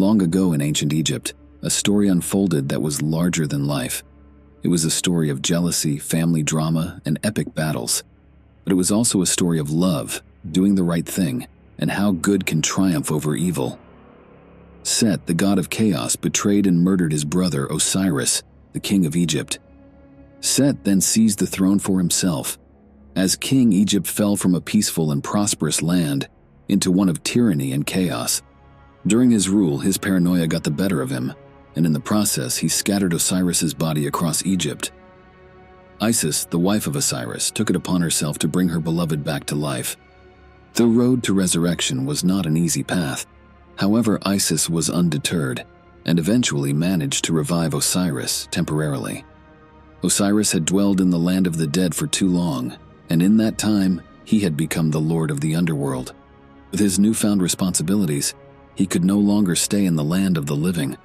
Long ago in ancient Egypt, a story unfolded that was larger than life. It was a story of jealousy, family drama, and epic battles. But it was also a story of love, doing the right thing, and how good can triumph over evil. Set, the god of chaos, betrayed and murdered his brother Osiris, the king of Egypt. Set then seized the throne for himself. As king, Egypt fell from a peaceful and prosperous land into one of tyranny and chaos. During his rule, his paranoia got the better of him, and in the process, he scattered Osiris's body across Egypt. Isis, the wife of Osiris, took it upon herself to bring her beloved back to life. The road to resurrection was not an easy path. However, Isis was undeterred and eventually managed to revive Osiris temporarily. Osiris had dwelled in the land of the dead for too long, and in that time, he had become the lord of the underworld. With his newfound responsibilities, he could no longer stay in the land of the living.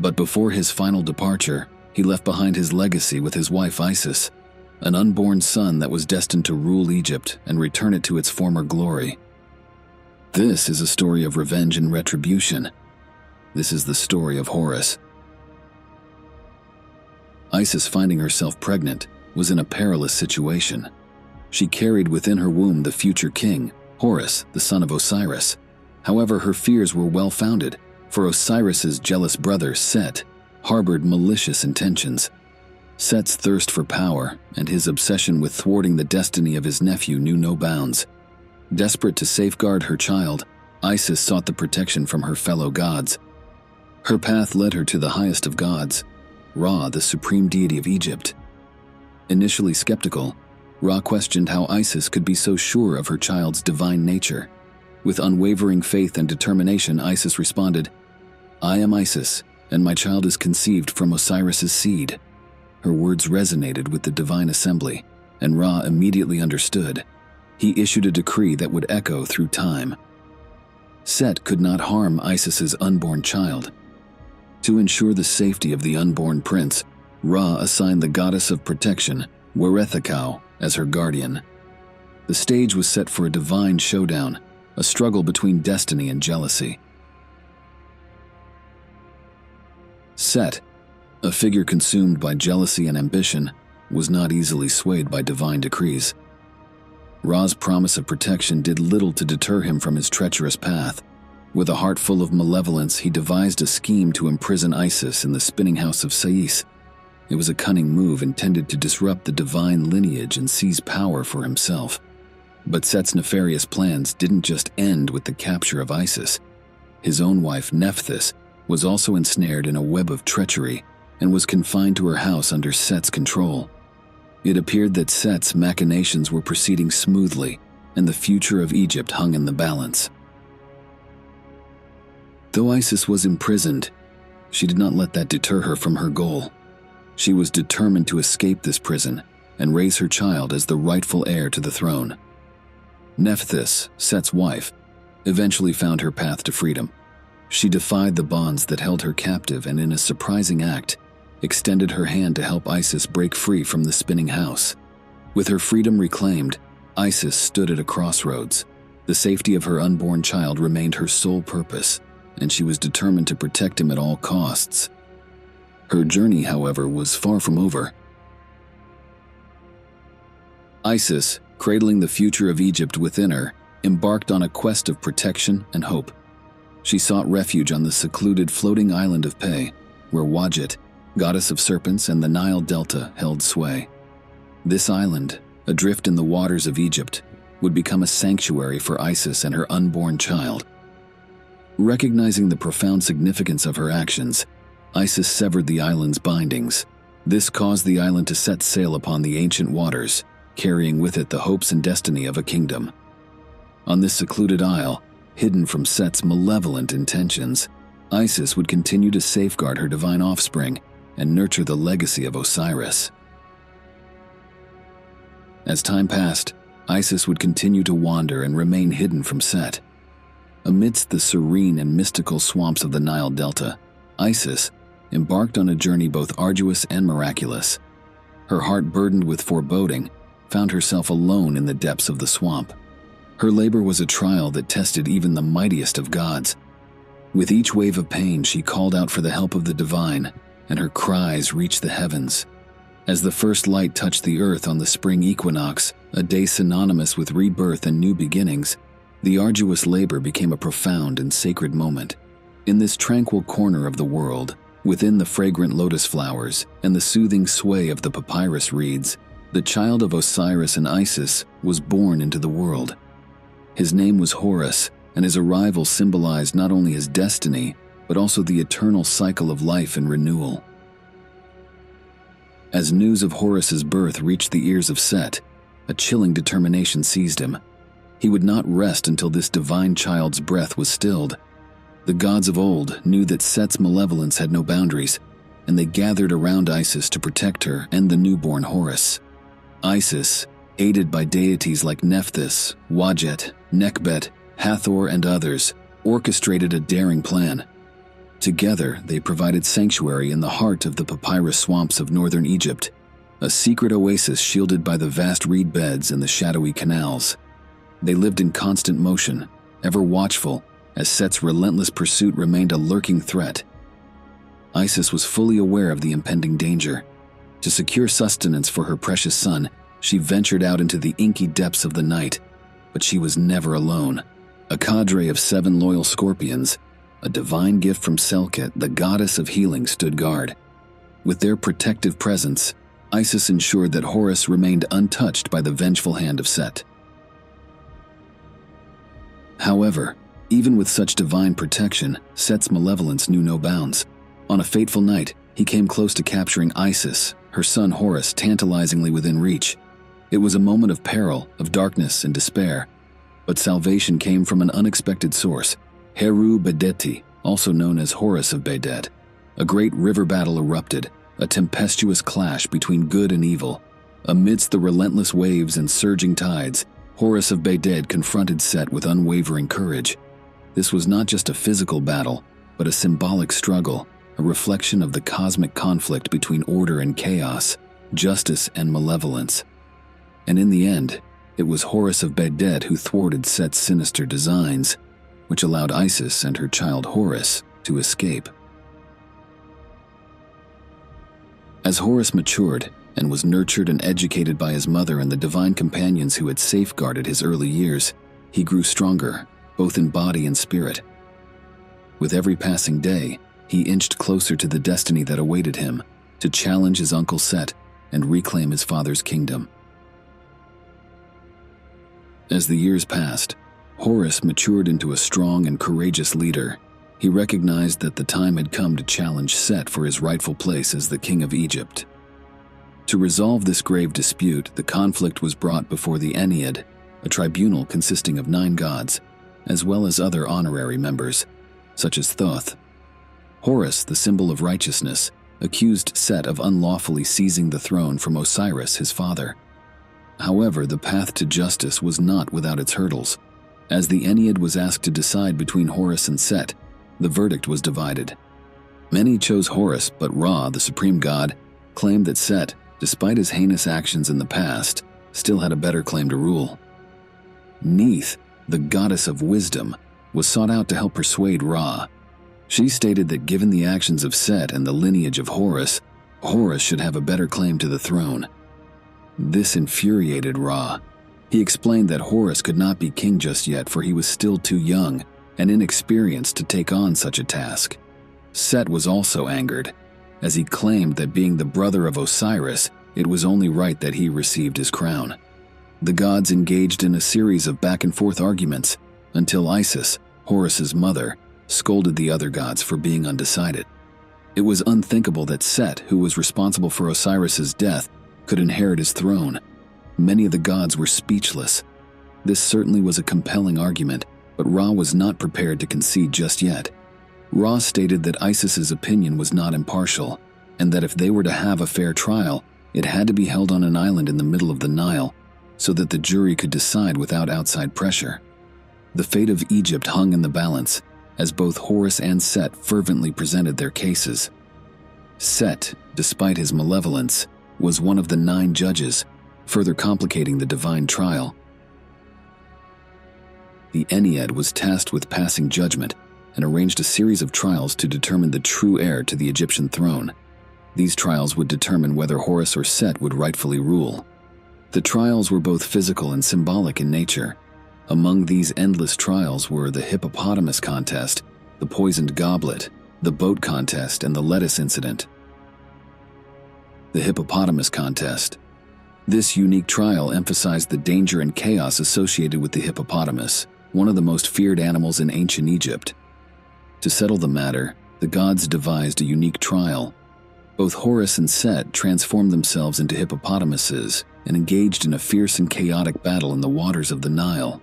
But before his final departure, he left behind his legacy with his wife Isis, an unborn son that was destined to rule Egypt and return it to its former glory. This is a story of revenge and retribution. This is the story of Horus. Isis, finding herself pregnant, was in a perilous situation. She carried within her womb the future king, Horus, the son of Osiris. However, her fears were well-founded, for Osiris's jealous brother, Set, harbored malicious intentions. Set's thirst for power and his obsession with thwarting the destiny of his nephew knew no bounds. Desperate to safeguard her child, Isis sought the protection from her fellow gods. Her path led her to the highest of gods, Ra, the supreme deity of Egypt. Initially skeptical, Ra questioned how Isis could be so sure of her child's divine nature. With unwavering faith and determination, Isis responded, "I am Isis, and my child is conceived from Osiris's seed." Her words resonated with the divine assembly, and Ra immediately understood. He issued a decree that would echo through time. Set could not harm Isis's unborn child. To ensure the safety of the unborn prince, Ra assigned the goddess of protection, Werethakau, as her guardian. The stage was set for a divine showdown, a struggle between destiny and jealousy. Set, a figure consumed by jealousy and ambition, was not easily swayed by divine decrees. Ra's promise of protection did little to deter him from his treacherous path. With a heart full of malevolence, he devised a scheme to imprison Isis in the spinning house of Sais. It was a cunning move intended to disrupt the divine lineage and seize power for himself. But Set's nefarious plans didn't just end with the capture of Isis. His own wife, Nephthys, was also ensnared in a web of treachery and was confined to her house under Set's control. It appeared that Set's machinations were proceeding smoothly, and the future of Egypt hung in the balance. Though Isis was imprisoned, she did not let that deter her from her goal. She was determined to escape this prison and raise her child as the rightful heir to the throne. Nephthys, Set's wife, eventually found her path to freedom. She defied the bonds that held her captive and, in a surprising act, extended her hand to help Isis break free from the spinning house. With her freedom reclaimed, Isis stood at a crossroads. The safety of her unborn child remained her sole purpose, and she was determined to protect him at all costs. Her journey, however, was far from over. Isis, cradling the future of Egypt within her, embarked on a quest of protection and hope. She sought refuge on the secluded floating island of Pe, where Wadjet, goddess of serpents, and the Nile Delta held sway. This island, adrift in the waters of Egypt, would become a sanctuary for Isis and her unborn child. Recognizing the profound significance of her actions, Isis severed the island's bindings. This caused the island to set sail upon the ancient waters, carrying with it the hopes and destiny of a kingdom. On this secluded isle, hidden from Set's malevolent intentions, Isis would continue to safeguard her divine offspring and nurture the legacy of Osiris. As time passed, Isis would continue to wander and remain hidden from Set. Amidst the serene and mystical swamps of the Nile Delta, Isis embarked on a journey both arduous and miraculous. Her heart burdened with foreboding, found herself alone in the depths of the swamp. Her labor was a trial that tested even the mightiest of gods. With each wave of pain, she called out for the help of the divine, and her cries reached the heavens. As the first light touched the earth on the spring equinox, a day synonymous with rebirth and new beginnings, the arduous labor became a profound and sacred moment. In this tranquil corner of the world, within the fragrant lotus flowers and the soothing sway of the papyrus reeds, the child of Osiris and Isis was born into the world. His name was Horus, and his arrival symbolized not only his destiny, but also the eternal cycle of life and renewal. As news of Horus's birth reached the ears of Set, a chilling determination seized him. He would not rest until this divine child's breath was stilled. The gods of old knew that Set's malevolence had no boundaries, and they gathered around Isis to protect her and the newborn Horus. Isis, aided by deities like Nephthys, Wajet, Nekhbet, Hathor, and others, orchestrated a daring plan. Together, they provided sanctuary in the heart of the papyrus swamps of northern Egypt, a secret oasis shielded by the vast reed beds and the shadowy canals. They lived in constant motion, ever watchful, as Set's relentless pursuit remained a lurking threat. Isis was fully aware of the impending danger. To secure sustenance for her precious son, she ventured out into the inky depths of the night, but she was never alone. A cadre of 7 loyal scorpions, a divine gift from Selket, the goddess of healing, stood guard. With their protective presence, Isis ensured that Horus remained untouched by the vengeful hand of Set. However, even with such divine protection, Set's malevolence knew no bounds. On a fateful night, he came close to capturing Isis, her son Horus tantalizingly within reach. It was a moment of peril, of darkness and despair, but salvation came from an unexpected source. Heru Bedeti, also known as Horus of Beded. A great river battle erupted, a tempestuous clash between good and evil. Amidst the relentless waves and surging tides, Horus of Beded confronted Set with unwavering courage. This was not just a physical battle, but a symbolic struggle, a reflection of the cosmic conflict between order and chaos, justice and malevolence. And in the end, it was Horus of Beded who thwarted Set's sinister designs, which allowed Isis and her child Horus to escape. As Horus matured and was nurtured and educated by his mother and the divine companions who had safeguarded his early years, he grew stronger, both in body and spirit. With every passing day, he inched closer to the destiny that awaited him, to challenge his uncle Set and reclaim his father's kingdom. As the years passed, Horus matured into a strong and courageous leader. He recognized that the time had come to challenge Set for his rightful place as the king of Egypt. To resolve this grave dispute, the conflict was brought before the Ennead, a tribunal consisting of 9 gods, as well as other honorary members, such as Thoth. Horus, the symbol of righteousness, accused Set of unlawfully seizing the throne from Osiris, his father. However, the path to justice was not without its hurdles. As the Ennead was asked to decide between Horus and Set, the verdict was divided. Many chose Horus, but Ra, the supreme god, claimed that Set, despite his heinous actions in the past, still had a better claim to rule. Neith, the goddess of wisdom, was sought out to help persuade Ra. She stated that given the actions of Set and the lineage of Horus, Horus should have a better claim to the throne. This infuriated Ra. He explained that Horus could not be king just yet, for he was still too young and inexperienced to take on such a task. Set was also angered, as he claimed that being the brother of Osiris, it was only right that he received his crown. The gods engaged in a series of back-and-forth arguments until Isis, Horus's mother, scolded the other gods for being undecided. It was unthinkable that Set, who was responsible for Osiris's death, could inherit his throne. Many of the gods were speechless. This certainly was a compelling argument, but Ra was not prepared to concede just yet. Ra stated that Isis's opinion was not impartial, and that if they were to have a fair trial, it had to be held on an island in the middle of the Nile, so that the jury could decide without outside pressure. The fate of Egypt hung in the balance, as both Horus and Set fervently presented their cases. Set, despite his malevolence, was one of the 9 judges, further complicating the divine trial. The Ennead was tasked with passing judgment, and arranged a series of trials to determine the true heir to the Egyptian throne. These trials would determine whether Horus or Set would rightfully rule. The trials were both physical and symbolic in nature. Among these endless trials were the Hippopotamus contest, the poisoned goblet, the boat contest, and the lettuce incident. The Hippopotamus contest. This unique trial emphasized the danger and chaos associated with the hippopotamus, one of the most feared animals in ancient Egypt. To settle the matter, the gods devised a unique trial. Both Horus and Set transformed themselves into hippopotamuses and engaged in a fierce and chaotic battle in the waters of the Nile.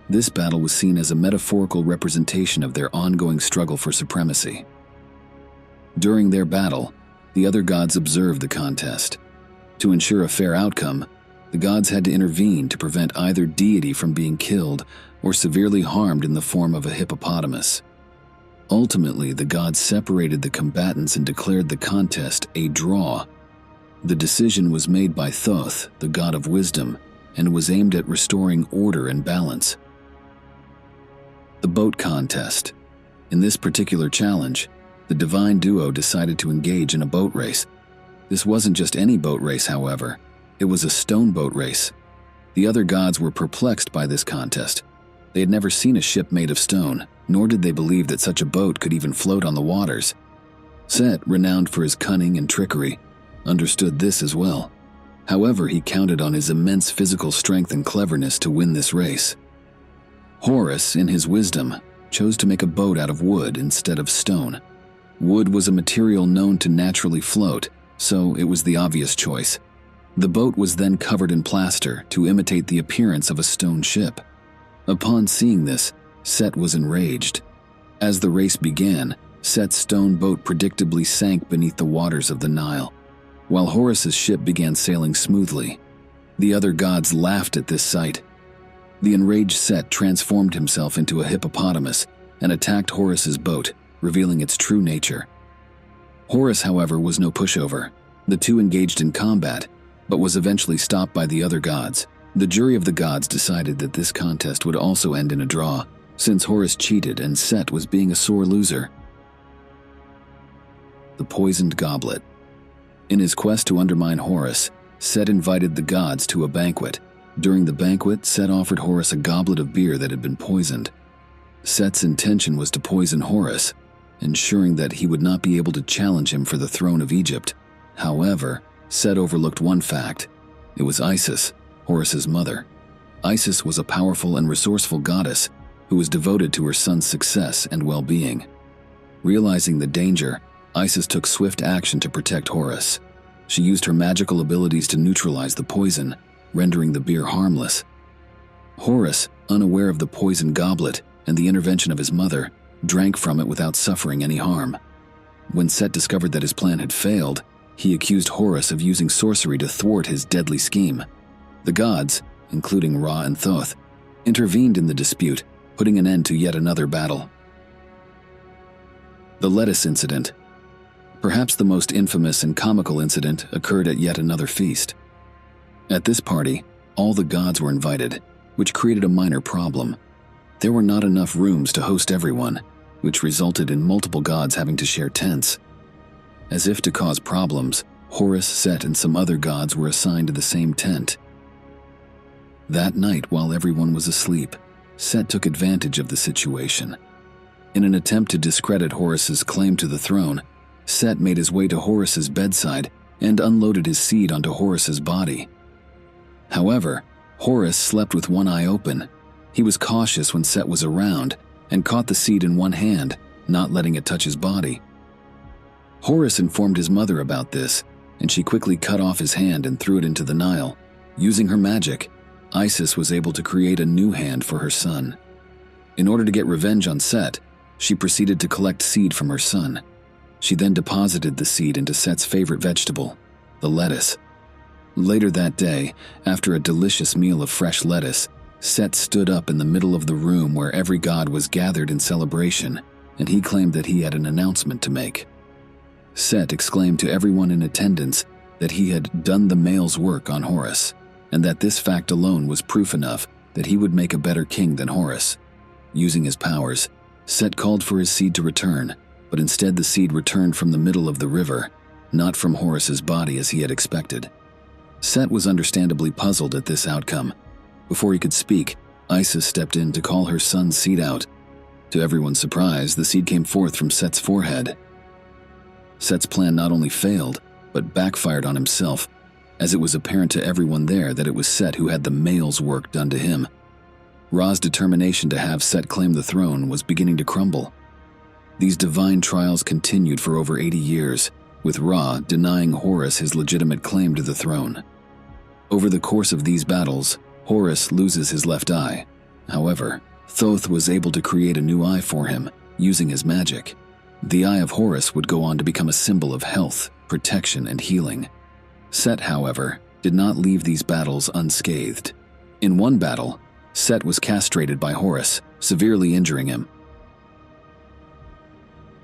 This battle was seen as a metaphorical representation of their ongoing struggle for supremacy. During their battle, the other gods observed the contest. To ensure a fair outcome, the gods had to intervene to prevent either deity from being killed or severely harmed in the form of a hippopotamus. Ultimately, the gods separated the combatants and declared the contest a draw. The decision was made by Thoth, the god of wisdom, and was aimed at restoring order and balance. The boat contest. In this particular challenge, the divine duo decided to engage in a boat race. This wasn't just any boat race, however. It was a stone boat race. The other gods were perplexed by this contest. They had never seen a ship made of stone, nor did they believe that such a boat could even float on the waters. Set, renowned for his cunning and trickery, understood this as well. However, he counted on his immense physical strength and cleverness to win this race. Horus, in his wisdom, chose to make a boat out of wood instead of stone. Wood was a material known to naturally float, so it was the obvious choice. The boat was then covered in plaster to imitate the appearance of a stone ship. Upon seeing this, Set was enraged. As the race began, Set's stone boat predictably sank beneath the waters of the Nile, while Horus's ship began sailing smoothly. The other gods laughed at this sight. The enraged Set transformed himself into a hippopotamus and attacked Horus's boat, revealing its true nature. Horus, however, was no pushover. The two engaged in combat, but was eventually stopped by the other gods. The jury of the gods decided that this contest would also end in a draw, since Horus cheated and Set was being a sore loser. The poisoned goblet. In his quest to undermine Horus, Set invited the gods to a banquet. During the banquet, Set offered Horus a goblet of beer that had been poisoned. Set's intention was to poison Horus, ensuring that he would not be able to challenge him for the throne of Egypt. However, Set overlooked one fact. It was Isis, Horus's mother. Isis was a powerful and resourceful goddess who was devoted to her son's success and well-being. Realizing the danger, Isis took swift action to protect Horus. She used her magical abilities to neutralize the poison, rendering the beer harmless. Horus, unaware of the poisoned goblet and the intervention of his mother, drank from it without suffering any harm. When Set discovered that his plan had failed, he accused Horus of using sorcery to thwart his deadly scheme. The gods, including Ra and Thoth, intervened in the dispute, putting an end to yet another battle. The lettuce incident. Perhaps the most infamous and comical incident occurred at yet another feast. At this party, all the gods were invited, which created a minor problem. There were not enough rooms to host everyone, which resulted in multiple gods having to share tents. As if to cause problems, Horus, Set, and some other gods were assigned to the same tent. That night, while everyone was asleep, Set took advantage of the situation. In an attempt to discredit Horus's claim to the throne, Set made his way to Horus's bedside and unloaded his seed onto Horus's body. However, Horus slept with one eye open. He was cautious when Set was around and caught the seed in one hand, not letting it touch his body. Horus informed his mother about this, and she quickly cut off his hand and threw it into the Nile. Using her magic, Isis was able to create a new hand for her son. In order to get revenge on Set, she proceeded to collect seed from her son. She then deposited the seed into Set's favorite vegetable, the lettuce. Later that day, after a delicious meal of fresh lettuce, Set stood up in the middle of the room where every god was gathered in celebration, and he claimed that he had an announcement to make. Set exclaimed to everyone in attendance that he had done the male's work on Horus, and that this fact alone was proof enough that he would make a better king than Horus. Using his powers, Set called for his seed to return, but instead the seed returned from the middle of the river, not from Horus's body as he had expected. Set was understandably puzzled at this outcome. Before he could speak, Isis stepped in to call her son's seed out. To everyone's surprise, the seed came forth from Set's forehead. Set's plan not only failed, but backfired on himself, as it was apparent to everyone there that it was Set who had the male's work done to him. Ra's determination to have Set claim the throne was beginning to crumble. These divine trials continued for over 80 years, with Ra denying Horus his legitimate claim to the throne. Over the course of these battles, Horus loses his left eye. However, Thoth was able to create a new eye for him, using his magic. The Eye of Horus would go on to become a symbol of health, protection, and healing. Set, however, did not leave these battles unscathed. In one battle, Set was castrated by Horus, severely injuring him.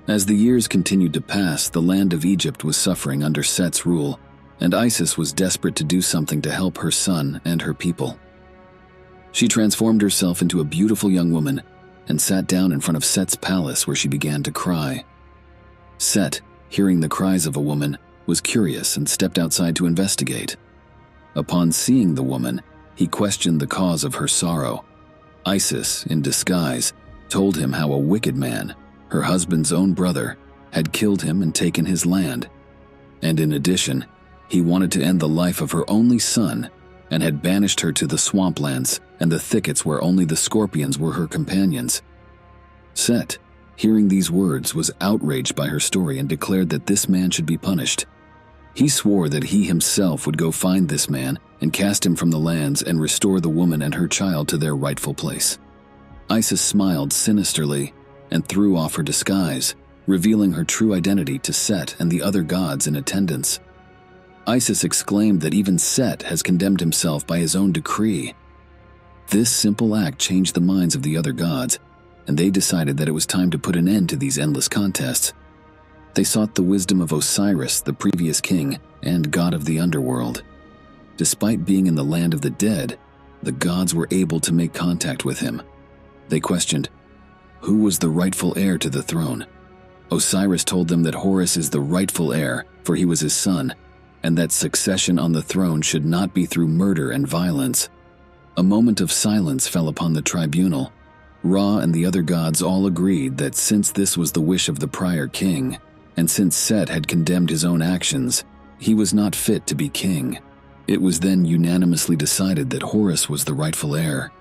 As the years continued to pass, the land of Egypt was suffering under Set's rule, and Isis was desperate to do something to help her son and her people. She transformed herself into a beautiful young woman and sat down in front of Set's palace where she began to cry. Set, hearing the cries of a woman, was curious and stepped outside to investigate. Upon seeing the woman, he questioned the cause of her sorrow. Isis, in disguise, told him how a wicked man, her husband's own brother, had killed him and taken his land. And in addition, he wanted to end the life of her only son and had banished her to the swamplands and the thickets where only the scorpions were her companions. Set, hearing these words, was outraged by her story and declared that this man should be punished. He swore that he himself would go find this man and cast him from the lands and restore the woman and her child to their rightful place. Isis smiled sinisterly and threw off her disguise, revealing her true identity to Set and the other gods in attendance. Isis exclaimed that even Set has condemned himself by his own decree. This simple act changed the minds of the other gods, and they decided that it was time to put an end to these endless contests. They sought the wisdom of Osiris, the previous king and god of the underworld. Despite being in the land of the dead, the gods were able to make contact with him. They questioned, who was the rightful heir to the throne? Osiris told them that Horus is the rightful heir, for he was his son, and that succession on the throne should not be through murder and violence. A moment of silence fell upon the tribunal. Ra and the other gods all agreed that since this was the wish of the prior king, and since Set had condemned his own actions, he was not fit to be king. It was then unanimously decided that Horus was the rightful heir.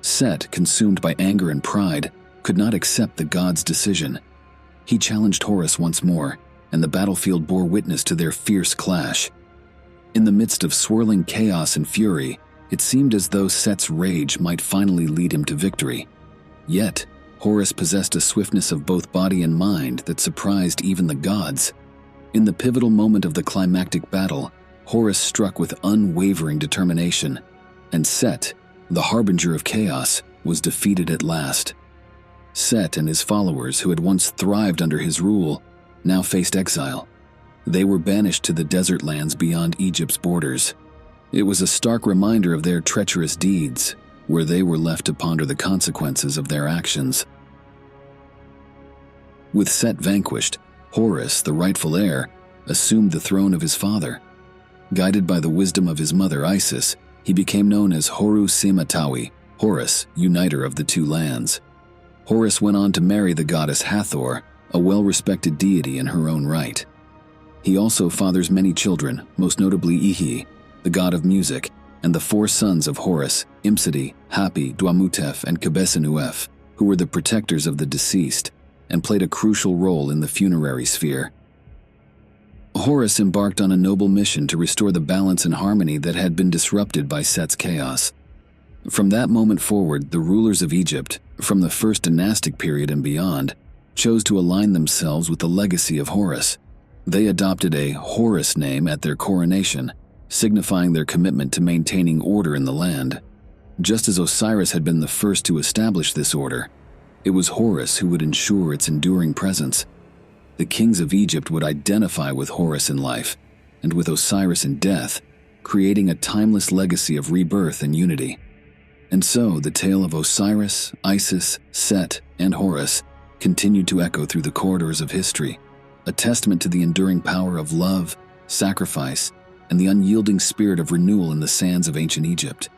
Set, consumed by anger and pride, could not accept the god's decision. He challenged Horus once more, and the battlefield bore witness to their fierce clash. In the midst of swirling chaos and fury, it seemed as though Set's rage might finally lead him to victory. Yet, Horus possessed a swiftness of both body and mind that surprised even the gods. In the pivotal moment of the climactic battle, Horus struck with unwavering determination, and Set, the harbinger of chaos, was defeated at last. Set and his followers, who had once thrived under his rule, now faced exile. They were banished to the desert lands beyond Egypt's borders. It was a stark reminder of their treacherous deeds, where they were left to ponder the consequences of their actions. With Set vanquished, Horus, the rightful heir, assumed the throne of his father. Guided by the wisdom of his mother Isis, he became known as Horu Sematawi, Horus, uniter of the two lands. Horus went on to marry the goddess Hathor, a well-respected deity in her own right. He also fathers many children, most notably Ihi, the god of music, and the four sons of Horus, Imsidi, Hapi, Dwamutef, and Kabesenuef, who were the protectors of the deceased and played a crucial role in the funerary sphere. Horus embarked on a noble mission to restore the balance and harmony that had been disrupted by Set's chaos. From that moment forward, the rulers of Egypt, from the first dynastic period and beyond, chose to align themselves with the legacy of Horus. They adopted a Horus name at their coronation, signifying their commitment to maintaining order in the land. Just as Osiris had been the first to establish this order, it was Horus who would ensure its enduring presence. The kings of Egypt would identify with Horus in life, and with Osiris in death, creating a timeless legacy of rebirth and unity. And so the tale of Osiris, Isis, Set, and Horus continued to echo through the corridors of history, a testament to the enduring power of love, sacrifice, and the unyielding spirit of renewal in the sands of ancient Egypt.